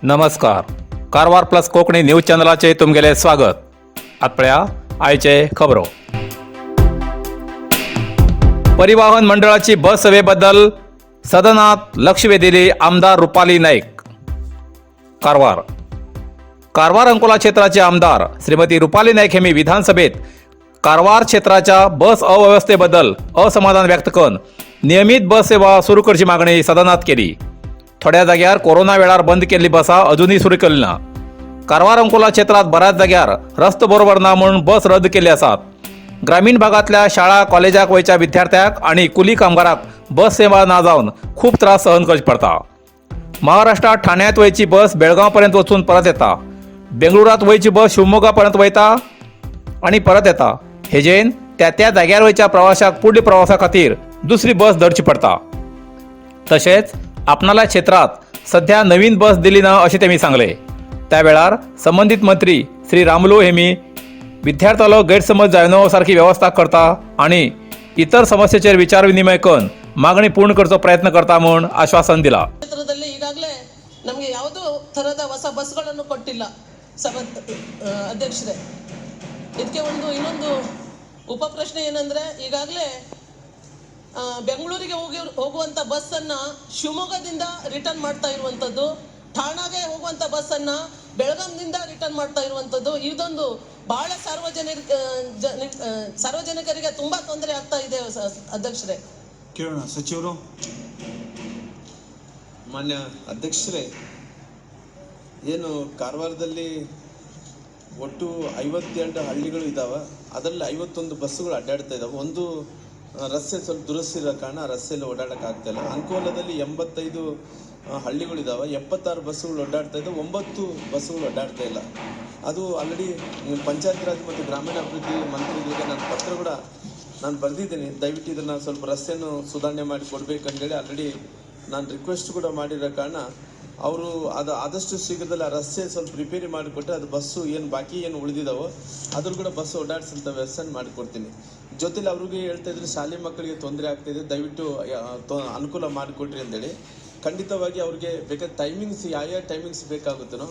नमस्कार. Karwar plus Konkani news चॅनलाचे तुमगेले स्वागत. आतपळ्या आयचे खबरो. परिवहन मंडळाची बस सेवेबद्दल सदनात लक्ष वेधले आमदार रुपाली नाईक. कारवार अंकोला क्षेत्राचे आमदार श्रीमती रुपाली नाईक यांनी विधानसभेत कारवार क्षेत्राच्या बस अव्यवस्थेबद्दल असमाधान व्यक्त करून नियमित बस सेवा सुरू करची मागणी सदनात केली. थोड्या जाग्यार कोरोना वेळार बंद केल्ली बसा अजूनही सुरू केली ना. कारवार अंकोला क्षेत्रात बऱ्याच जाग्यार रस्तो बरोबर ना म्हणून बस रद्द केली आसात. ग्रामीण भागातल्या शाळा कॉलेजाक वयच्या विद्यार्थ्यांक आणि कुली कामगाराक बस सेवा ना जावन खूप त्रास सहन करचे पडटा. महाराष्ट्रात ठाण्यात वयची बस बेळगाव पर्यंत वचून परत येता. बेंगळुरात वयची बस शिवमोगा पर्यंत वयता आणि परत येता. हेजेन त्या जाग्यार वयच्या प्रवाशाक पुढील प्रवासा खातीर दुसरी बस धरची पडता. तसेच आपणाला क्षेत्रात सध्या नवीन बस दिली ना असे त्यांनी सांगले. त्यावेळार संबंधित मंत्री श्री रामुलू हेमी विद्यार्थ्याला गैरसमज जायनो सारखी व्यवस्था करता आणि इतर समस्येचेर विचार विनिमय करून मागणी पूर्ण करचो प्रयत्न करता म्हणून आश्वासन दिला. ಕ್ಷೇತ್ರದಲ್ಲಿ ಈಗಾಗಲೇ ನಮಗೆ ಯಾವುದೋ ಥರದ ಹೊಸ ಬಸ್ಗಳನ್ನು ಕೊಟ್ಟಿಲ್ಲ ಅಧ್ಯಕ್ಷರೇ. ಇದಕ್ಕೆ ಇನ್ನೊಂದು ಉಪ ಪ್ರಶ್ನೆ ಏನಂದ್ರೆ, ಈಗಾಗಲೇ ಬೆಂಗಳೂರಿಗೆ ಹೋಗುವಂತ ಬಸ್ ಅನ್ನ ಶಿವಮೊಗ್ಗದಿಂದ ರಿಟರ್ನ್ ಮಾಡ್ತಾ ಇರುವಂತದ್ದು, ಠಾಣಾಗೆ ಹೋಗುವಂತ ಬಸ್ ಅನ್ನ ಬೆಳಗಾಂದಿಂದ ರಿಟರ್ನ್ ಮಾಡ್ತಾ ಇರುವಂತದ್ದು. ಇದೊಂದು ಬಹಳ ಸಾರ್ವಜನಿಕರಿಗೆ ತುಂಬಾ ತೊಂದರೆ ಆಗ್ತಾ ಇದೆ ಅಧ್ಯಕ್ಷರೇ. ಕೇಳೋಣ ಸಚಿವರು. ಮಾನ್ಯ ಅಧ್ಯಕ್ಷರೇ, ಏನು ಕಾರವಾರದಲ್ಲಿ ಒಟ್ಟು 52 ಹಳ್ಳಿಗಳು ಇದ್ದಾವೆ. ಅದರಲ್ಲಿ 51 ಬಸ್ಸುಗಳು ಅಡ್ಡಾಡ್ತಾ ಇದ್ದಾವೆ. ಒಂದು ರಸ್ತೆ ಸ್ವಲ್ಪ ದುರಸ್ತಿ ಇರೋ ಕಾರಣ ರಸ್ತೆಯಲ್ಲಿ ಓಡಾಡೋಕ್ಕಾಗ್ತಾ ಇಲ್ಲ. ಅಂಕೋಲದಲ್ಲಿ 85 ಹಳ್ಳಿಗಳಿದ್ದಾವೆ, 76 ಬಸ್ಸುಗಳು ಓಡಾಡ್ತಾ ಇದ್ದಾವೆ, 9 ಬಸ್ಸುಗಳು ಓಡಾಡ್ತಾ ಇಲ್ಲ. ಅದು ಆಲ್ರೆಡಿ ಪಂಚಾಯತ್ ರಾಜ್ ಮತ್ತು ಗ್ರಾಮೀಣಾಭಿವೃದ್ಧಿ ಮಂತ್ರಿಗಳಿಗೆ ನಾನು ಪತ್ರ ಕೂಡ ನಾನು ಬರೆದಿದ್ದೀನಿ. ದಯವಿಟ್ಟು ಇದನ್ನು ಸ್ವಲ್ಪ ರಸ್ತೆಯನ್ನು ಸುಧಾರಣೆ ಮಾಡಿ ಕೊಡಬೇಕಂತೇಳಿ ಆಲ್ರೆಡಿ ನಾನು ರಿಕ್ವೆಸ್ಟ್ ಕೂಡ ಮಾಡಿರೋ ಕಾರಣ ಅವರು ಅದು ಆದಷ್ಟು ಶೀಘ್ರದಲ್ಲಿ ಆ ರಸ್ತೆ ಸ್ವಲ್ಪ ರಿಪೇರಿ ಮಾಡಿಕೊಟ್ಟರೆ ಅದು ಬಸ್ಸು ಏನು ಬಾಕಿ ಏನು ಉಳಿದಿದ್ದಾವೋ ಅದ್ರ ಕೂಡ ಬಸ್ ಓಡಾಡಿಸಂಥ ವ್ಯವಸ್ಥೆ ಮಾಡಿಕೊಡ್ತೀನಿ. ಜೊತೆಲಿ ಅವ್ರಿಗೆ ಹೇಳ್ತಾ ಇದ್ರೆ ಶಾಲೆ ಮಕ್ಕಳಿಗೆ ತೊಂದರೆ ಆಗ್ತಾಯಿದೆ, ದಯವಿಟ್ಟು ಅನುಕೂಲ ಮಾಡಿಕೊಡ್ರಿ ಅಂತೇಳಿ. ಖಂಡಿತವಾಗಿ ಅವ್ರಿಗೆ ಬೇಕಾದ ಟೈಮಿಂಗ್ಸ್ ಯಾವ ಟೈಮಿಂಗ್ಸ್ ಬೇಕಾಗುತ್ತೋ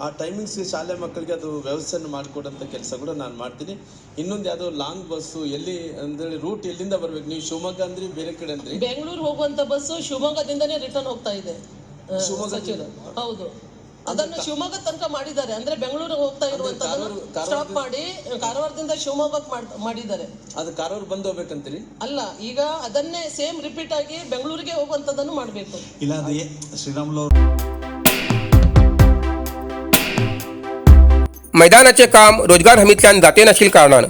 ಆ ಟೈಮಿಂಗ್ಸ್ಗೆ ಶಾಲೆ ಮಕ್ಕಳಿಗೆ ಅದು ವ್ಯವಸ್ಥೆಯನ್ನು ಮಾಡಿಕೊಡೋಂಥ ಕೆಲಸ ಕೂಡ ನಾನು ಮಾಡ್ತೀನಿ. ಇನ್ನೊಂದು ಯಾವುದೋ ಲಾಂಗ್ ಬಸ್ಸು ಎಲ್ಲಿ ಅಂದರೆ ರೂಟ್ ಎಲ್ಲಿಂದ ಬರ್ಬೇಕು, ನೀವು ಶಿವಮೊಗ್ಗ ಅಂದ್ರಿ ಬೇರೆ ಕಡೆ ಅಂದ್ರಿ, ಬೆಂಗಳೂರು ಹೋಗುವಂತ ಬಸ್ಸು ಶಿವಮೊಗ್ಗದಿಂದನೇ ರಿಟರ್ನ್ ಹೋಗ್ತಾ ಇದೆ. ಹೌದು, ಅದನ್ನು ಶಿವಮೊಗ್ಗ ತನಕ ಮಾಡಿದ್ದಾರೆ. ಅಂದ್ರೆ ಬೆಂಗಳೂರು ಹೋಗ್ತಾ ಇರುವಂತದನ್ನು ಸ್ಟಾಪ್ ಮಾಡಿ ಕಾರವಾರದಿಂದ ಶಿವಮೊಗ್ಗಕ್ಕೆ ಮಾಡಿದ್ದಾರೆ. ಅದು ಕಾರವಾರ ಬಂದು ಹೋಗ್ಬೇಕಂತೀರಿ? ಅಲ್ಲ, ಈಗ ಅದನ್ನೇ ಸೇಮ್ ರಿಪೀಟ್ ಆಗಿ ಬೆಂಗಳೂರಿಗೆ ಹೋಗುವಂತದನ್ನು ಮಾಡಬೇಕು. ಇಲ್ಲ ಅದು श्रीरामुलू. मैदानाचे काम रोजगार हमीतल्यान जाते नसल्या कारणान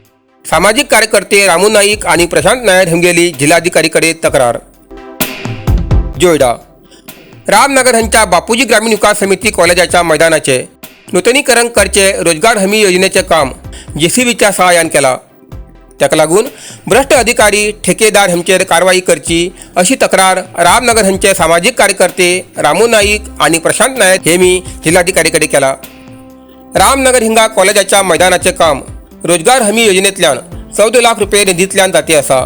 सामाजिक कार्यकर्ते रामू नाईक आणि प्रशांत नायर हिमगेली जिल्हाधिकारीकडे तक्रार. जोयडा रामनगर हांच्या बापूजी ग्रामीण विकास समिती कॉलेजाच्या मैदानाचे नूतनीकरण करचे रोजगार हमी योजनेचे काम JCBच्या सहाय्यान केला. ताका लागून भ्रष्ट अधिकारी ठेकेदार हांचेर कारवाई करची अशी तक्रार रामनगर हांचे सामाजिक कार्यकर्ते रामू नाईक आणि प्रशांत नायर हेमी जिल्हाधिकारीकडे केला. रामनगर हिंगा कॉलेजाच्या मैदानाचे काम रोजगार हमी योजनेंतल्यान 14 लाख रुपये निधींतल्यान जाते आसा.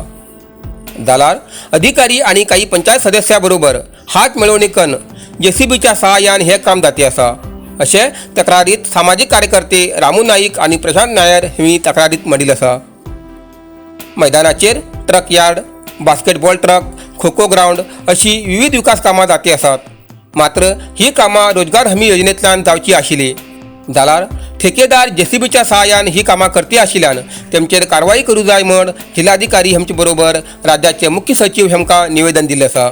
जाल्यार अधिकारी आणि काही पंचायत सदस्याबरोबर हात मिळवणी करून JCBच्या सहाय्यान हे काम जाते आसा अशें तक्रारीत सामाजिक कार्यकर्ते रामू नाईक आणि प्रशांत नायर हांणी तक्रारीत म्हणिल्लें आसा. मैदानाचेर truck yard, basketball truck, kho kho ground अशी विविध विकास कामां जाती आसात. मात्र ही कामां रोजगार हमी योजनेंतल्यान जावची आशिल्ली. जाल्यार ठेकेदार JCBच्या सहाय्यान ही कामां करती आशिल्ल्यान तेमचेर कारवाई करूं जाय म्हण जिल्हाधिकारी हांचे बरोबर राज्याचे मुख्य सचिव हेमकां निवेदन दिल्लें आसा.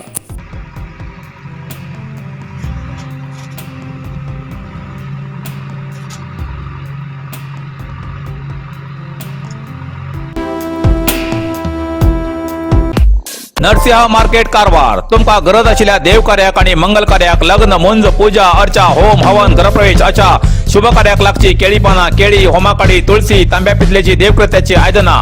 नरसिंह मार्केट कारवार. तुमका गरज आशिल्ल्या देव कार्याक आणि मंगल कार्याक, लग्न, मुंज, पूजा, अर्चा, होम, हवन, गृहप्रवेश अशा शुभ कार्याक लागची केळी पानां, केळी, होमाकाडी, तुळशी, तांब्या पितलेची देवकृत्याची आयदनां,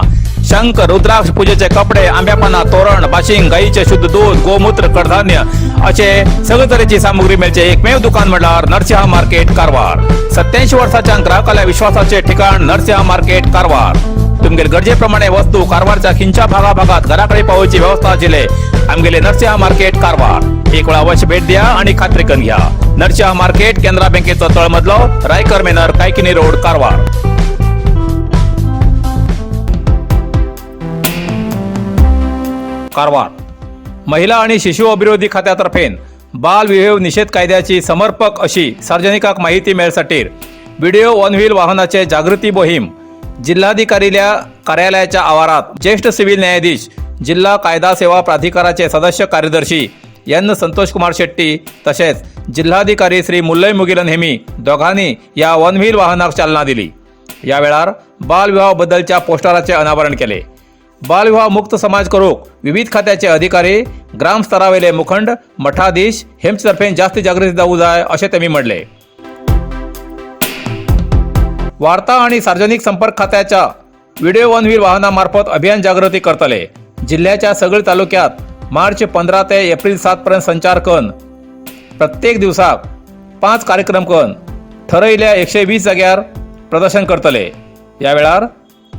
शंख, रुद्राक्ष पूजेचे कपडे, आंब्या पानां, तोरण, बाशिंग, गाईचे शुद्ध दूध, गोमूत्र, कडधान्य असे सगळे तरेची सामुग्री मेळचे एकमेव दुकान म्हणल्यार नरसिंह मार्केट कारवार. 87 वर्सांच्या ग्राहकाला विश्वासाचे ठिकाण नरसिंह मार्केट कारवार. तुमगेर गरजेप्रमाणे वस्तू कारवारच्या खिंच्या भागात घराकडे पावोवची व्यवस्था आशिल्ले आमगेले नरसिंह मार्केट कारवार. एक वेळा अवश्य भेट द्या आणि खात्री करून घ्या. नरसिंह मार्केट, केंद्रा बँकेचं तळमजलं, रायकर मेनर, कायकिनी रोड, कारवार. कारवार. महिला आणि शिशु अभिवृद्धी खात्यातर्फे बाल विवाह निषेध कायद्याची समर्पक अशी सार्वजनिकांक माहिती मेळसाठी व्हिडिओ वन व्हील वाहनाचे जागृती मोहीम जिल्हाधिकारील्या कार्यालयाच्या आवारात ज्येष्ठ सिव्हिल न्यायाधीश, जिल्हा कायदा सेवा प्राधिकाराचे सदस्य कार्यदर्शी एन संतोषकुमार शेट्टी तसेच जिल्हाधिकारी श्री मुल्लई मुगिलन हेमी दोघांनी या वन व्हील वाहनाक चालना दिली. या वेळार बालविवाहाबद्दलच्या पोस्टराचे अनावरण केले. बालविवाह मुक्त समाज करूक विविध खात्याचे अधिकारी, ग्रामस्तरावेले मुखंड, मठाधीश हेमतर्फे जास्त जागृती जाऊ जाय असे त्यांनी म्हणले. वार्ता आणि सार्वजनिक संपर्क खात्याच्या व्हिडिओ वन व्हील वाहनामार्फत अभियान जागृती करतले. जिल्ह्याच्या सगळ्या तालुक्यात मार्च 15 ते एप्रिल 7 पर्यंत संचार करून प्रत्येक दिवसाक 5 कार्यक्रम करून ठरविल्या 120 जाग्यार प्रदर्शन करतले. या वेळार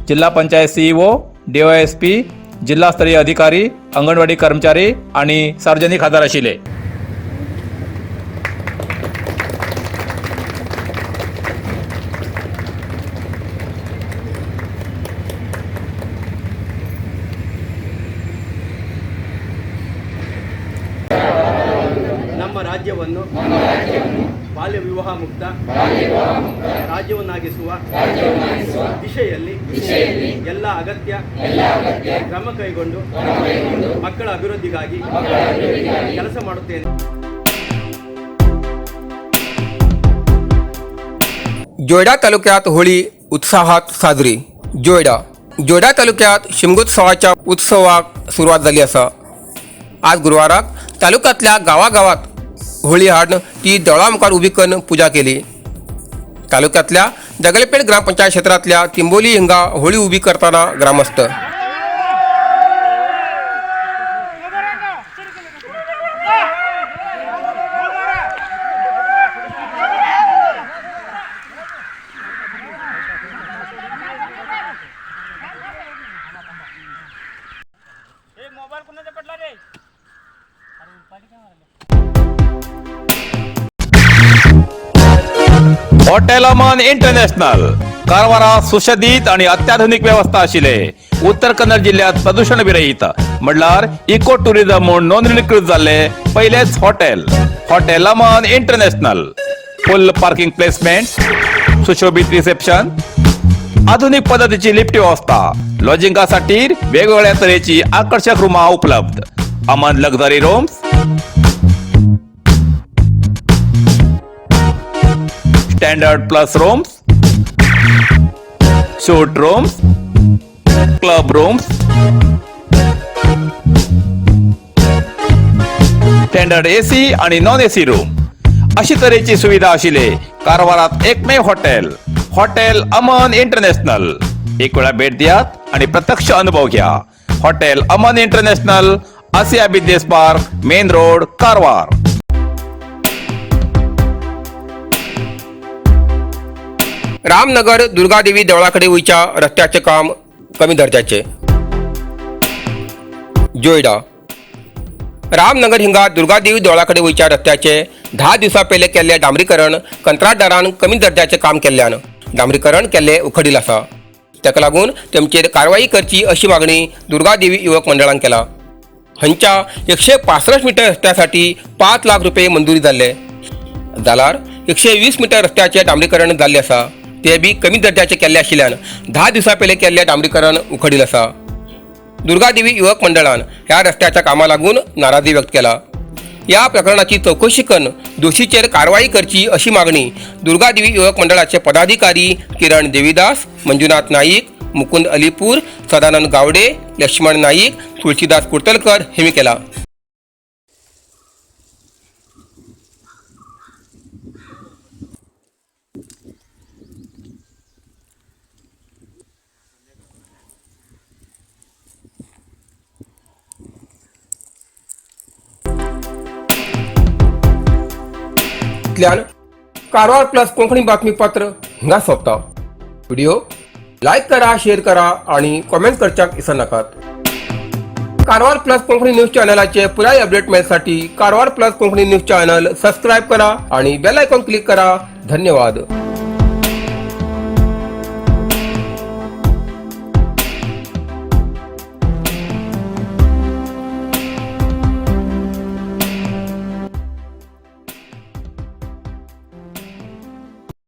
जिल्हा पंचायत सीईओ, DYSP, जिल्हास्तरीय अधिकारी, अंगणवाडी कर्मचारी आणि सार्वजनिक हजर आशिले. ನಮ್ಮ ರಾಜ್ಯವನ್ನು ಬಾಲ್ಯ ವಿವಾಹ ಮುಕ್ತ ರಾಜ್ಯವನ್ನಾಗಿಸುವ ದಿಶೆಯಲ್ಲಿ ಎಲ್ಲ ಅಗತ್ಯ ಕ್ರಮ ಕೈಗೊಂಡು ಮಕ್ಕಳ ಅಭಿವೃದ್ಧಿಗಾಗಿ ಕೆಲಸ ಮಾಡುತ್ತೇನೆ. जोयडा तालुक्यात होळी उत्साहात साजरी. जोयडा तालुक्यात शिमगोत्सवाच्या उत्सवाक सुरुवात झाली असा. आज गुरुवाराक तालुक्यातल्या गावागावात होळी हाडून ती देवळा मुखार उबी करून पूजा केली. तालुक्यातल्या जगलपेठ ग्रामपंचायत क्षेत्रातल्या तिंबोली हिंगा होळी उबी करताना ग्रामस्थ हॉटेल अमन इंटरनॅशनल कारवारात सुशोभित आणि अत्याधुनिक व्यवस्था आशिले. उत्तर कन्नड जिल्ह्यात प्रदूषण विरहित म्हणल्यार इको टुरिझम म्हणून नोंदणीकृत झाले पहिलेच हॉटेल अमन इंटरनॅशनल. फुल पार्किंग प्लेसमेंट, सुशोभित रिसेप्शन, आधुनिक पद्धतीची लिफ्ट व्यवस्था, लॉजिंगासाठी वेगवेगळ्या तऱ्हेची आकर्षक रूमा उपलब्ध. Aman luxury rooms, standard plus rooms, shoot rooms, club rooms, standard AC आणि नॉन AC रूम अशी तऱ्हेची सुविधा आशिले कारवारात एकमेव हॉटेल अमन इंटरनॅशनल. एक वेळा भेट द्यात आणि प्रत्यक्ष अनुभव घ्या. Hotel Aman international, Asia business park, main road, Karwar. Ramnagar Durgadevi देवळाकडे वयच्या रस्त्याचे काम कमी दर्जाचे. जोयडा. रामनगर हिंगा दुर्गादेवी देवळाकडे वयच्या रस्त्याचे 10 दिवसां पयले केल्ले डांबरीकरण कंत्राटदारान कमी दर्जाचे काम केल्ल्यान डांबरीकरण केल्ले उखडिल आसा. ताका लागून तेमचेर कारवाई करची अशी मागणी दुर्गादेवी युवक मंडळान केला. हांच्या 165 मीटर रस्त्यासाठी 5 लाख रुपये मंजुरी जाल्ले जाल्यार 120 मीटर रस्त्याचे डांबरीकरण जाल्ले आसा. ते बी कमी दर्जाचे केल्ले आशिल्ल्यान 10 दिवसां पयले केल्ले डांबरीकरण उखडिल आसा. दुर्गादेवी युवक मंडळान ह्या रस्त्याच्या कामा लागून नाराजी व्यक्त केला. या प्रकरणाची चौकशी करून दोषीचेर कारवाई करची अशी मागणी दुर्गादेवी युवक मंडळाचे पदाधिकारी किरण देवीदास, मंजुनाथ नाईक, मुकुंद अलीपूर, सदानंद गावडे, लक्ष्मण नाईक, तुळशीदास कुर्तलकर हेमी केला. कारवार प्लस कोंकणी बातमीपत्र हिंगा सोंपता. व्हिडिओ लाईक करा, शेअर करा आणि कमेंट करच्याक विसरू नाकात. कारवार प्लस कोंकणी न्यूज चॅनलाचे पुराय अपडेट मिळण्यासाठी Karwar plus Konkani news channel subscribe करा आणि बेल आयकॉन क्लिक करा. धन्यवाद.